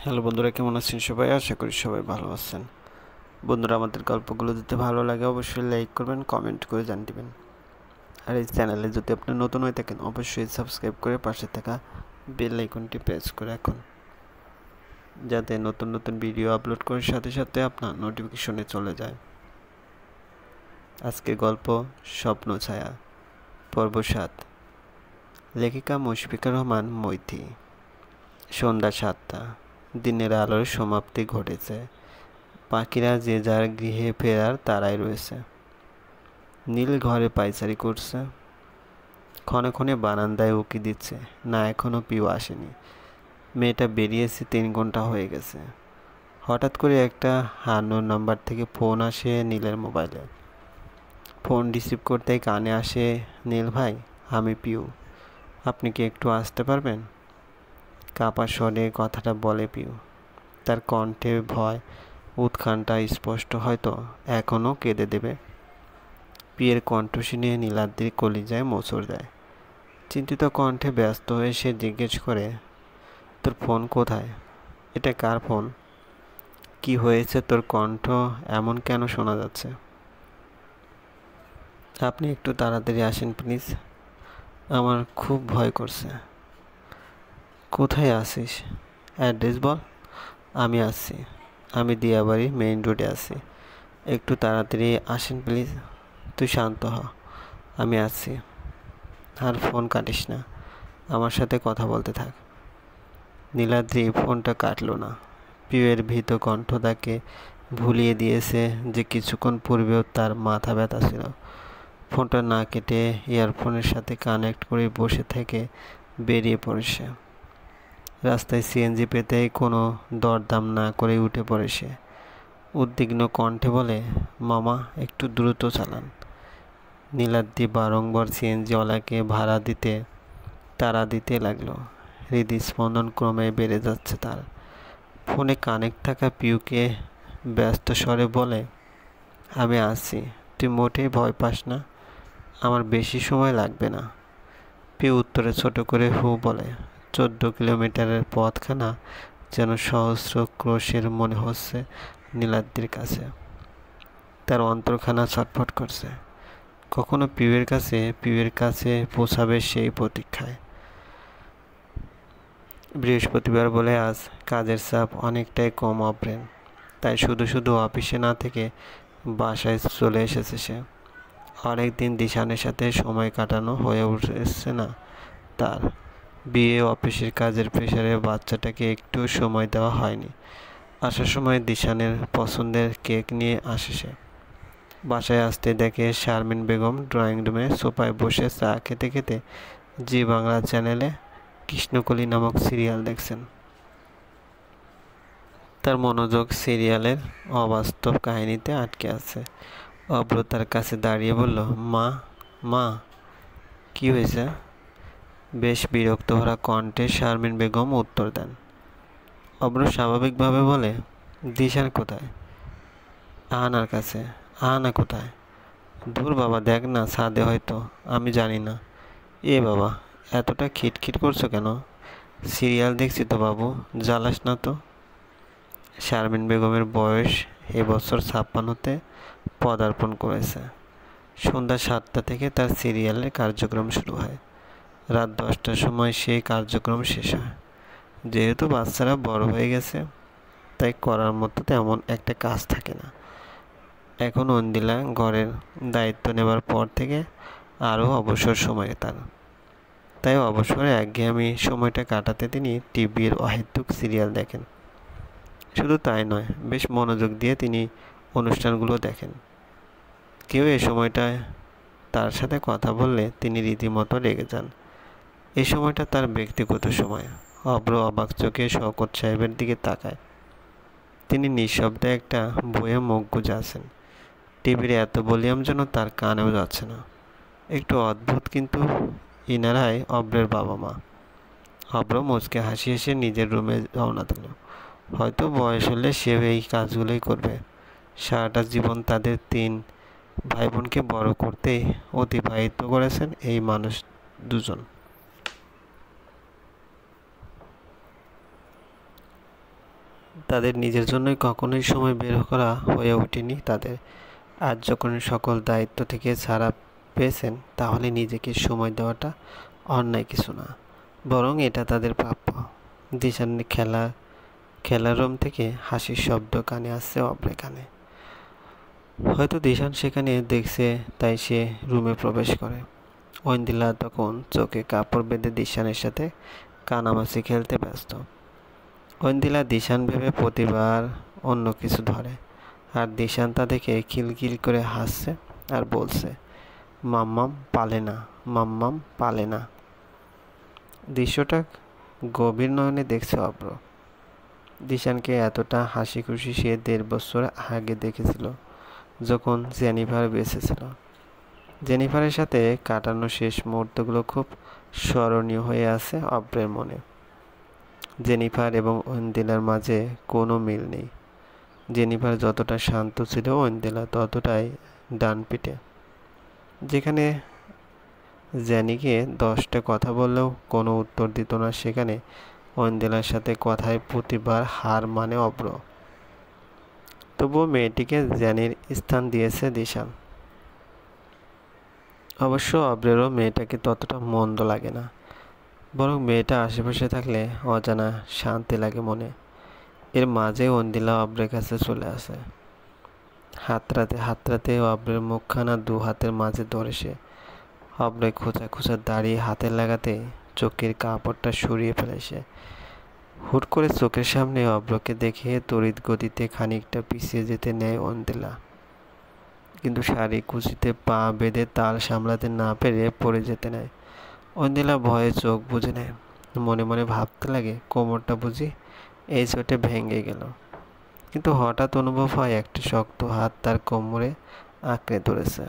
Hello বন্ধুরা, কেমন আছেন সবাই? আশা করি সবাই ভালো আছেন। বন্ধুরা, আমাদের গল্পগুলো যদি ভালো লাগে অবশ্যই লাইক করবেন, কমেন্ট করে জানিয়ে দিবেন। আর এই চ্যানেলে যদি আপনি নতুন হয়ে থাকেন অবশ্যই সাবস্ক্রাইব করে পাশে থাকা বেল আইকনটি প্রেস করে রাখুন, যাতে নতুন নতুন ভিডিও আপলোড করার সাথে সাথে আপনার নোটিফিকেশনে চলে যায়। আজকের গল্প স্বপ্ন ছায়া, পর্ব ৭। লেখিকা মুশফিকা রহমান মৈথি। সন্ধ্যা ৭টা। দিনের আলোর সমাপ্তি ঘটেছে। পাখিরা যে যার গৃহে ফেরার তাড়ায় রয়েছে। নীল ঘরে পায়চারি করছে, ক্ষণে ক্ষণে বারান্দায় উঁকি দিচ্ছে। না, এখনও পিউ আসেনি। মেয়েটা বেরিয়েছে ৩ ঘন্টা হয়ে গেছে। হঠাৎ করে একটা হান্নুর নাম্বার থেকে ফোন আসে নীলের মোবাইলে। ফোন রিসিভ করতেই কানে আসে, নীল ভাই, আমি পিউ, আপনি কি একটু আসতে পারবেন? কাপা স্বরে কথাটা বলে পিউ। তার কণ্ঠে ভয়, উৎকণ্ঠা স্পষ্ট, হয়তো এখনও কেঁদে দেবে। পিয়ের কণ্ঠ শুনে নীলাদ্রির কলিজায় মোচড় দেয়। চিন্তিত কণ্ঠে ব্যস্ত হয়ে সে জিজ্ঞেস করে, তোর ফোন কোথায়? এটা কার ফোন? কি হয়েছে? তোর কণ্ঠ এমন কেন শোনা যাচ্ছে? আপনি একটু তাড়াতাড়ি আসেন প্লিজ, আমার খুব ভয় করছে। কোথায় আছিস? অ্যাড্রেস বল। আমি আসছি, আমি দিয়াবাড়ি মেইন রোডে আছি। একটু তাড়াতাড়ি আসেন প্লিজ। তুই শান্ত হ, আমি আসছি। আর ফোন কাটিস না, আমার সাথে কথা বলতে থাক। নীলাদ্রি ফোনটা কাটল না। পিউয়ের ভীত কণ্ঠ তাকে ভুলিয়ে দিয়েছে যে কিছুক্ষণ পূর্বেও তার মাথা ব্যথা ছিল। ফোনটা না কেটে ইয়ারফোনের সাথে কানেক্ট করে বসে থেকে বেরিয়ে পড়ে সে। রাস্তায় সিএনজি পেতেই কোনো দরদাম না করে উঠে পড়ে সে। উদ্বিগ্ন কণ্ঠে বলে, মামা একটু দ্রুত চালান। নীলাদ্রি বারংবার সিএনজিওয়ালাকে ভাড়া দিতে তাড়া দিতে লাগলো। হৃদস্পন্দন ক্রমে বেড়ে যাচ্ছে তার। ফোনে কানেক্ট থাকা পিউকে ব্যস্ত স্বরে বলে, আমি আসছি, তুই মোটেই ভয় পাস না, আমার বেশি সময় লাগবে না। পিউ উত্তরে ছোট করে হু বলে। 14 কিলোমিটারের পথখানা যেন সহস্র ক্রোশের মনে হচ্ছে নীলাদ্রির কাছে। তার অন্তরখানা ছটফট করছে। কখনো পিউয়ের কাছে পৌঁছাবে সেই প্রতীক্ষায়। বৃহস্পতিবার বলে আজ কাজের চাপ অনেকটাই কম অভ্রেন, তাই শুধু শুধু অফিসে না থেকে বাসায় চলে এসেছে সে। অনেকদিন দিশানের সাথে সময় কাটানো হয়ে উঠছে না তার। বিয়ে, অফিসের কাজের প্রেশারে বাচ্চাটাকে একটু সময় দেওয়া হয়নি। আসার সময় দিশানের পছন্দের কেক নিয়ে আসে সে। বাসায় আসতে দেখে শারমিন বেগম ড্রয়িং রুমে সোফায় বসে চা খেতে খেতে জি বাংলা চ্যানেলে কৃষ্ণকলি নামক সিরিয়াল দেখছেন। তার মনোযোগ সিরিয়ালের অবাস্তব কাহিনীতে আটকে আছে। অব্র তার কাছে দাঁড়িয়ে বলল, মা, মা। কি হয়েছে? বেশ বিরক্ত ভরা কণ্ঠে শারমিন বেগম উত্তর দেন। অব্র স্বাভাবিকভাবে বলে, দিশান কোথায়? আহানার কাছে। আহানা কোথায়? দূর বাবা, দেখ না, ছাদে হয়তো, আমি জানি না। এ বাবা, এতটা খিটখিট করছো কেন? সিরিয়াল দেখছি তো বাবু, জ্বালাস না তো। শারমিন বেগমের বয়স এবছর 56-তে পদার্পণ করেছে। সন্ধ্যা 7টা থেকে তার সিরিয়ালের কার্যক্রম শুরু হয়। রাত 10টার সময় সেই কার্যক্রম শেষ হয়। যেহেতু বাচ্চারা বড় হয়ে গেছে, তাই করার মতো তেমন একটা কাজ থাকে না। এখন অন্দিলা ঘরের দায়িত্ব নেবার পর থেকে আরও অবসর সময় তার। তাই অবসরে একঘেয়েমি সময়টা কাটাতে তিনি টিভির অহেতুক সিরিয়াল দেখেন। শুধু তাই নয়, বেশ মনোযোগ দিয়ে তিনি অনুষ্ঠানগুলো দেখেন। কেউ এ সময়টায় তার সাথে কথা বললে তিনি রীতিমতো রেগে যান। এই সময়টা তার ব্যক্তিগত সময়। অব্র অবাক চোখে শওকত সাহেবের দিকে তাকায়। তিনি নিঃশব্দে একটা বইয়ে মুখ গুজে আছেন। টিভির এত ভলিউম যেন তার কানেও যাচ্ছে না। একটু অদ্ভুত, কিন্তু ইনারাই অব্রের বাবা মা। অব্র মুচকে হাসি হেসে নিজের রুমে রওনা দিল। হয়তো বয়স হলে সেও এই কাজগুলোই করবে। সারাটা জীবন তাদের 3 ভাই বোনকে বড় করতেই অতিবাহিত করেছেন এই মানুষ দুজন। তাদের নিজের জন্যই কখনোই সময় বের করা হয়ে ওঠেনি তাদের। আজ যখন সকল দায়িত্ব থেকে ছাড়া পেয়েছেন, তাহলে নিজেকে সময় দেওয়াটা অন্যায় কিছু না, বরং এটা তাদের প্রাপ্য। দিশানের খেলার রুম থেকে হাসির শব্দ কানে আসছে অব্রে কানে। হয়তো দিশান সেখানে দেখছে, তাই সে রুমে প্রবেশ করে। ঐন্দ্রিলা তখন চোখে কাপড় বেঁধে দিশানের সাথে কানামাছি খেলতে ব্যস্ত। ঐন্দ্রিলা দিশান ভেবে প্রতিবার অন্য কিছু ধরে, আর দিশান তা দেখে খিলখিল করে হাসছে আর বলছে, মাম্মাম পালে না, মাম্মাম পালে না। দৃশ্যটা গভীর নয়নে দেখছে অব্র। দিশানকে এতটা হাসি খুশি সে 1.5 বছর আগে দেখেছিল, যখন জেনিফার বেঁচে ছিল। জেনিফারের সাথে কাটানো শেষ মুহূর্তগুলো খুব স্মরণীয় হয়ে আছে অব্রের মনে। জেনিফার এবং ঐন্দ্রিলার মাঝে কোনো মিল নেই। জেনিফার যতটা শান্ত ছিল, ঐন্দ্রিলা ততটাই ডানপিটে। যেখানে জ্যানিকে 10টা কথা বললেও কোনো উত্তর দিত না, সেখানে ঐন্দ্রিলার সাথে কথায় প্রতিবার হার মানে অব্র। তবুও মেয়েটিকে জ্যানির স্থান দিয়েছে দিশান। অবশ্য অব্রেরও মেয়েটাকে ততটা মন্দ লাগে না, বরং মেয়েটা আশেপাশে থাকলে অজানা শান্তি লাগে মনে। এর মাঝে ঐন্দ্রিলা অব্রের কাছে চলে আসে। হাতড়াতে অব্রের মুখখানা 2 হাতের মাঝে ধরে সে। অব্রে খোঁচা খোঁচা দাড়ি হাতে লাগাতে চোখের কাপড়টা সরিয়ে ফেলে সে। হুট করে চোখের সামনে অব্রকে দেখে তড়িৎ গতিতে খানিকটা পিছিয়ে যেতে নেয় ঐন্দ্রিলা, কিন্তু শাড়ি কুচিতে পা বেঁধে তাল সামলাতে না পেরে পড়ে যেতে নেয়। ঐন্দ্রিলা ভয়ে চোখ বুজে নেয়, মনে মনে ভাবতে লাগে, কোমরটা বুঝি এই চোটে ভেঙে গেল। কিন্তু হঠাৎ অনুভব হয় একটা শক্ত হাত তার কোমরে আঁকড়ে ধরেছে।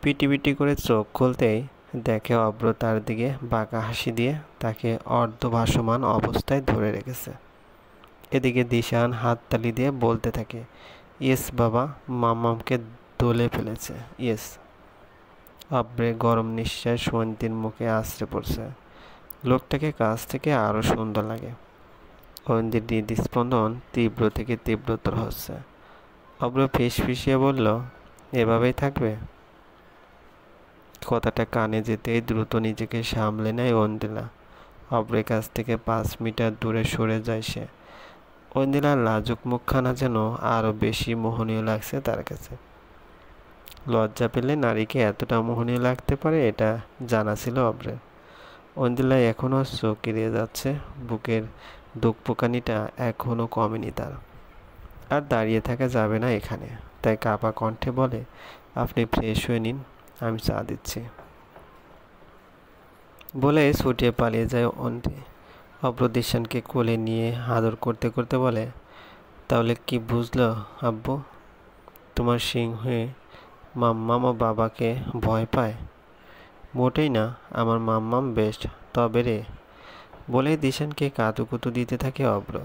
পিটি করে চোখ খুলতেই দেখে অব্র তার দিকে বাঁকা হাসি দিয়ে তাকে অর্ধভাসমান অবস্থায় ধরে রেখেছে। এদিকে দিশান হাততালি দিয়ে বলতে থাকে, ইয়েস বাবা, মাম্মামকে দোলে ফেলেছে, ইয়েস। অব্রের গরম নিঃশ্বাস ঐন্দ্রির মুখে আছড়ে পড়ছে। লোকটাকে কাছ থেকে আরো সুন্দর লাগে। ঐন্দ্রির হৃদস্পন্দন তীব্র থেকে তীব্রতর হচ্ছে। অব্র ফিসফিসিয়ে বলল, এভাবেই থাকবে? কথাটা কানে যেতেই দ্রুত নিজেকে সামলে নেয় ঐন্দ্রিলা। অব্রের কাছ থেকে 5 মিটার দূরে সরে যায় সে। ঐন্দ্রিলার লাজুক মুখখানা যেন আরো বেশি মোহনীয় লাগছে তার কাছে। লজ্জা পেলে নারীকে এতটা মোহনীয় লাগতে পারে, এটা জানা ছিল অব্রের। ঐন্দ্রিলা এখনও চোখ এড়িয়ে যাচ্ছে, বুকের দুঃখপোকানিটা এখনও কমেনি তার। আর দাঁড়িয়ে থাকা যাবে না এখানে, তাই কাঁপা কণ্ঠে বলে, আপনি ফ্রেশ হয়ে নিন, আমি চা দিচ্ছি। বলে ছুটিয়ে পালিয়ে যায় ঐন্দ্রি। অব্র দিশানকে কোলে নিয়ে আদর করতে করতে বলে, তাহলে কি বুঝলো আব্বু, তোমার সিংহে মাম্মাম ও বাবাকে ভয় পায়? মোটেই না, আমার মাম্মাম বেস্ট, তবে রে। বলেই দিশানকে কাতুকুতু দিতে থাকে অব্র,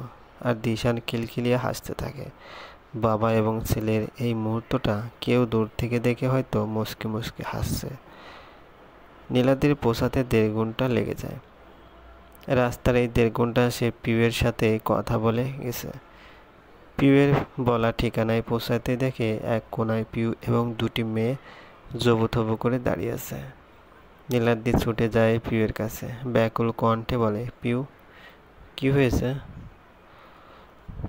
আর দিশান খিলখিলিয়ে হাসতে থাকে। বাবা এবং ছেলের এই মুহূর্তটা কেউ দূর থেকে দেখে হয়তো মুচকি মুচকি হাসছে। নীলাদ্রির পৌঁছাতে 1.5 ঘন্টা লেগে যায়। রাস্তার এই 1.5 ঘন্টা সে পিউয়ের সাথে কথা বলে গেছে। পিউয়ের বলা ঠিকানায় পৌঁছাতে দেখে এক কোনায় পিউ এবং 2টি মেয়ে জবুথবু করে দাঁড়িয়ে আছে। নীলাদ্রি ছুটে যায় পিউয়ের কাছে, ব্যাকুল কণ্ঠে বলে, পিউ, কি হয়েছে?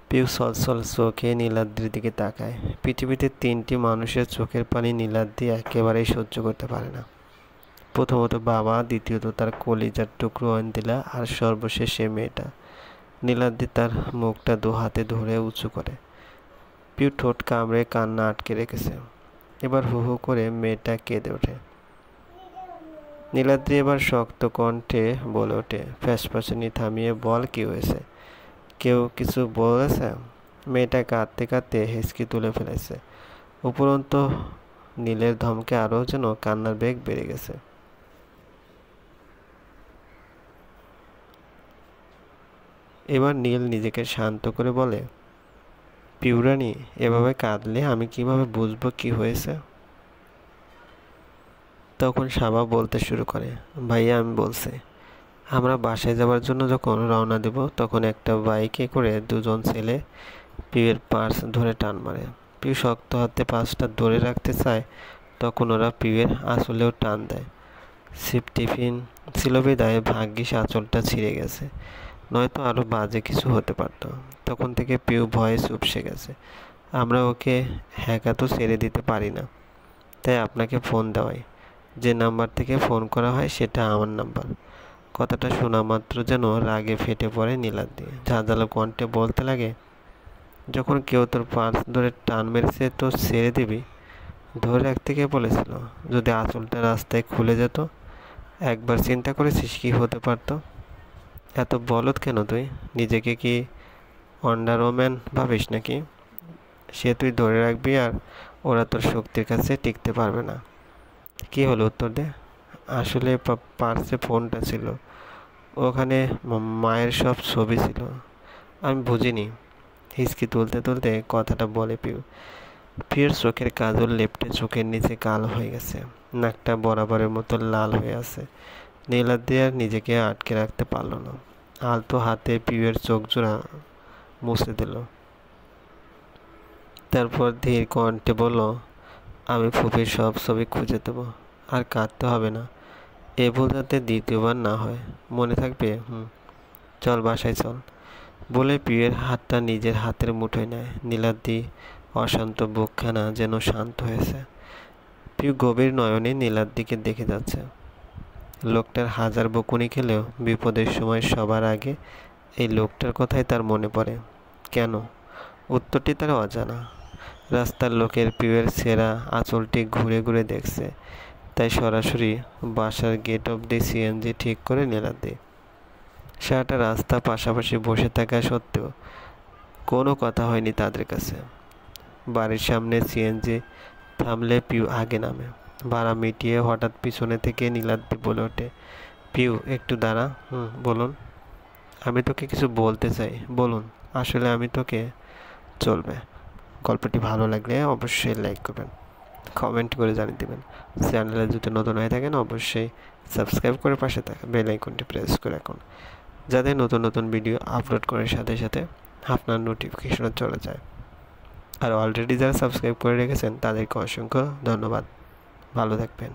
পিউ ছলছল চোখে নীলাদ্রির দিকে তাকায়। পৃথিবীতে 3টি মানুষের চোখের পানি নীলাদ্রি একেবারেই সহ্য করতে পারে না। প্রথমত বাবা, দ্বিতীয়ত তার কলিজার টুকরো ঐন্দ্রিলা, আর সর্বশেষ সে মেয়েটা। নীলাদ্রি তার মুখটা 2 হাতে ধরে উঁচু করে। পিউ ঠোঁট কামড়ে কান্না আটকে রেখেছে। এবার হু হু করে মেয়েটা কেঁদে ওঠে। নীলাদ্রি এবার শক্ত কণ্ঠে বলে ওঠে, ফ্যাসফ্যাসানি থামিয়ে বল, কি হয়েছে? কেউ কিছু বলেছে? মেয়েটা কাঁদতে কাঁদতে হেঁচকি তুলে ফেলেছে। উপরন্তু নীলের ধমকে আরও যেন কান্নার বেগ বেড়ে গেছে। এবার নীল নিজেকে শান্ত করে বলে, পিউরানি, এভাবে কাঁদলে আমি কিভাবে বুঝবো কি হয়েছে? তখন সাবা বলতে শুরু করে, ভাইয়া আমি বলছি, আমরা বাসায় যাওয়ার জন্য যখন রওনা দেব তখন একটা বাইকে করে দুজন ছেলে পিউয়ের পার্স ধরে টান মারে। পিউ শক্ত হাতে পার্সটা ধরে রাখতে চায়, তখন ওরা পিউয়ের আঁচলেও টান দেয়। সিপ টিফিন ছিল বিদায় ভাগ্যিস আঁচলটা ছিঁড়ে গেছে, নয়তো আরও বাজে কিছু হতে পারত। তখন থেকে পিউ ভয়ে চুপসে গেছে। আমরা ওকে একা তো ছেড়ে দিতে পারি না, তাই আপনাকে ফোন দেওয়াই। যে নাম্বার থেকে ফোন করা হয় সেটা আমার নাম্বার। কথাটা শোনা মাত্র যেন রাগে ফেটে পড়ে নীলাদ্রি। ঝাঁঝালো কণ্ঠে বলতে লাগে, যখন কেউ তোর পার্স ধরে টান মেরেছে তো ছেড়ে দিবি? ধরে রাখতে কে বলেছিল? যদি আঁচলটা রাস্তায় খুলে যেত, একবার চিন্তা করেছিস কী হতে পারতো? এত বলদ কেন তুই? নিজেকে কি ওয়ান্ডার ওম্যান ভাবিস নাকি? সে তুই ধরে রাখবি আর ওরা তোর শক্তির কাছে টিকতে পারবে না। কি হলো, উত্তর দে। আসলে পার্সে ফোনটা ছিল, ওখানে মায়ের সব ছবি ছিল। আমি বুঝিনি। হিচকি তুলতে তুলতে কথাটা বলে পিউ। পিউর চোখের কাজল লেপটে চোখের নিচে কালো হয়ে গেছে, নাকটা বরাবরের মতো লাল হয়ে আছে। নীলাদ্রি আর নিজেকে আটকে রাখতে পারল না, আলতো হাতে পিউয়ের চোখ জোড়া মুছে দিল। তারপর ধীর কণ্ঠে বলল, আমি ফুপির সব ছবি খুঁজে দেবো, আর কাঁদতে হবে না। এ ভুল যাতে দ্বিতীয়বার না হয়, মনে থাকবে? চল বাসায় চল। বলে পিউয়ের হাতটা নিজের হাতের মুঠোয় নেয়। নীলাদ্রি অশান্ত বুকখানা যেন শান্ত হয়েছে। পিউ গভীর নয়নে নীলাদ্রিকে দেখে যাচ্ছে। লোকটার হাজার বকুনি খেলেও বিপদের সময় সবার আগে এই লোকটার কথাই তার মনে পড়ে। কেন? উত্তরটি তার অজানা। রাস্তার লোকের পিউয়ের ছেঁড়া আঁচলটি ঘুরে ঘুরে দেখছে, তাই সরাসরি বাসার গেট অবধি সিএনজি ঠিক করে নীলাদ্রি। সারাটা রাস্তা পাশাপাশি বসে থাকা সত্ত্বেও কোনো কথা হয়নি তাদের কাছে। বাড়ির সামনে সিএনজি থামলে পিউ আগে নামে। ভাড়া মিটিয়ে হঠাৎ পিছনে থেকে নীলাদ্রি বলে ওঠে, পিউ একটু দাঁড়া। বলুন। আমি তোকে কিছু বলতে চাই। বলুন। আসলে আমি তোকে। চলবে। গল্পটি ভালো লাগলে অবশ্যই লাইক করবেন, কমেন্ট করে জানিয়ে দেবেন। চ্যানেলে যদি নতুন হয়ে থাকেন অবশ্যই সাবস্ক্রাইব করে পাশে থাকা বেল আইকনটি প্রেস করে রাখুন, যাতে নতুন নতুন ভিডিও আপলোড করার সাথে সাথে আপনার নোটিফিকেশনও চলে যায়। আর অলরেডি যারা সাবস্ক্রাইব করে রেখেছেন তাদেরকে অসংখ্য ধন্যবাদ। ভালো থাকবেন।